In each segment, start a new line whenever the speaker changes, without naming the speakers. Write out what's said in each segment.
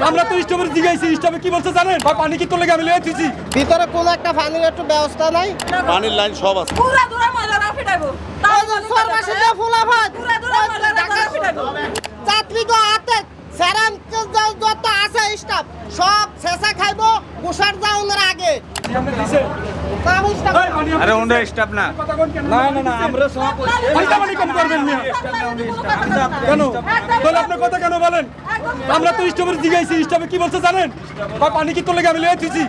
আমরা তো স্টপের জিগাইছি, স্টপে কি বলছে জানেন? পানি কি তোলে আমি লয়ে দিছি।
ভিতরে কোনো একটা পানির একটু ব্যবস্থা নাই।
পানির লাইন সব আছে।
পুরা দূরে ময়লারা ফিটাইবো।
তাই যে সরকারি দিয়ে ফুলাফাত
পুরা দূরে ময়লারা ফিটাইবো।
ছাত্রীগো হাতে সেরাম যত আছে স্টাফ সব শেষা খাইবো গোসার যাওয়ার আগে।
আপনি দিছে
আরে ওন্ডা স্টাফ না
না আমরা সব পানি কম করবেন মিয়া। কেন তাহলে আপনি কথা কেন বলেন? আমরা তো স্টপের জিগাইছি, স্টপে কি বলছে জানেন? পানি কি তোলে আমি লয়ে দিছি।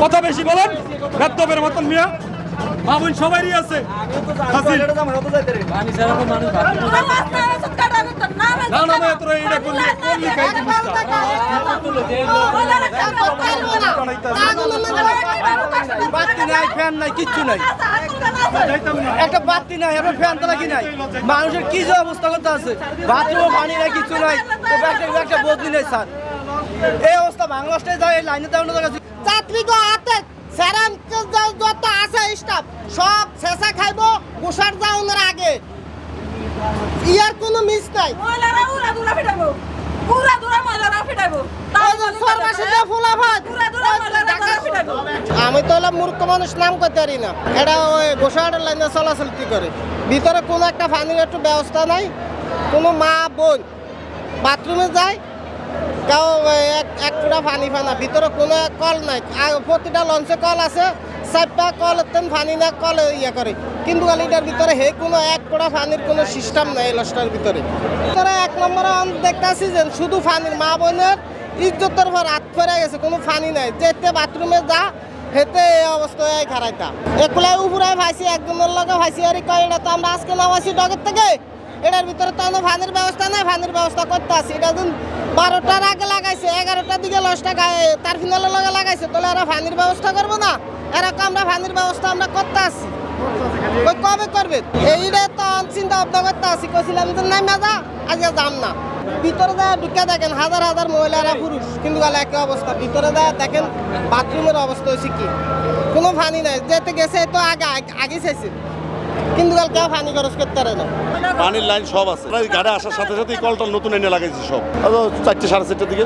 কথা বেশি বলেন, বেদবের মতন মিয়া। মামুন সবারই আছে। না না না তোরা এটা করলি খাই
বাতি নাই ফ্যান নাই কিচ্ছু নাই একটা বাতি নাই একটা ফ্যান তো লাগি নাই মানুষের কি যে অবস্থা করতে আছে বাথরুমে পানি নাই কিচ্ছু নাই তো একটা বদলি নাই স্যার এই অবস্থা বাংলাদেশে যায় লাইনে দাঁড়ানো গেছে
ছাত্রীগো হাতে সেরাম যত আছে স্টাফ সব শেষা খাইবো গোসার যাওয়ার আগে। ইয়ার কোনো মিস নাই।
ময়লারা পুরা দূরে ফিটাইবো। পুরা দূরে ময়লারা ফিটাইবো।
তাই যে সরকারি দিয়ে ফুলাফাত
পুরা দূরে ময়লারা ফিটাইবো।
আমি তো হলাম মূর্খ মানুষ, নাম করতে পারি না। এটা ওই গোসাহাটের লাইনে চলাচল কি করে। ভিতরে কোনো একটা পানির একটু ব্যবস্থা নাই। কোনো মা বোন বাথরুমে যায় কেউ এক ফুটা পানি ফানা, ভিতরে কোনো কল নাই। প্রতিটা লঞ্চে কল আছে, চারটা কল পানি না কল ইয়ে করে, কিন্তু এটার ভিতরে হে কোনো এক ফুটা পানির কোনো সিস্টেম নাই। লঞ্চটার ভিতরে এক নম্বরে দেখতেছি যে শুধু পানির মা বোনের ইজ্জতের ভর হাত ফেরা গেছে, কোনো পানি নাই। যেতে বাথরুমে যা হেতে এই অবস্থায় খারাইতা একুলাই উপরে ভাইছি একজনের লগে ভাইছি আর কয় এটা তো আমরা আজকে নামাইছি ডগের থেকে, এটার ভিতরে তো পানির ব্যবস্থা নাই। পানির ব্যবস্থা করতে আসি এটা 12টার আগে লাগাইছে, 11টার দিকে লসটা তার ফিনালের লগে লাগাইছে, তাহলে এরা পানির ব্যবস্থা করবো না? এরকম আমরা পানির ব্যবস্থা আমরা করতে আসি, কবে করবে? এইটা তো চিন্তা ভাবনা করতে আসি। কইছিলাম যে নাই মাজা আজকে যাম না। ভিতরে যা ঢুকে দেখেন হাজার হাজার মহিলারা পুরুষ, কিন্তু গেলে একই অবস্থা। ভিতরে যা দেখেন বাথরুমের অবস্থা হয়েছে কি, কোনো পানি নাই। যেতে গেছে তো আগে চাইছে, কিন্তু কাল কেউ পানি খরচ করতে পারে না।
পানির লাইন সব আছে। গাড়ি আসার সাথে সাথে কলটা নতুন এনে লাগাইছি সব। 4টে 4:30টার দিকে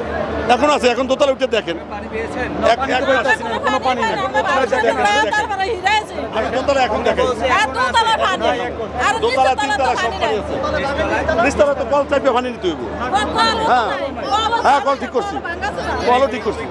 এখন আছে। এখন দোতলা উঠে দেখেন কোনো পানি নেই। দোতলা এখন দেখেন দোতলা 3তলা সব পানি আছে। নিচতলা তো কল চাইপে পানি নিতে হইব। হ্যাঁ কল ঠিক করছি, কলও ঠিক করছি।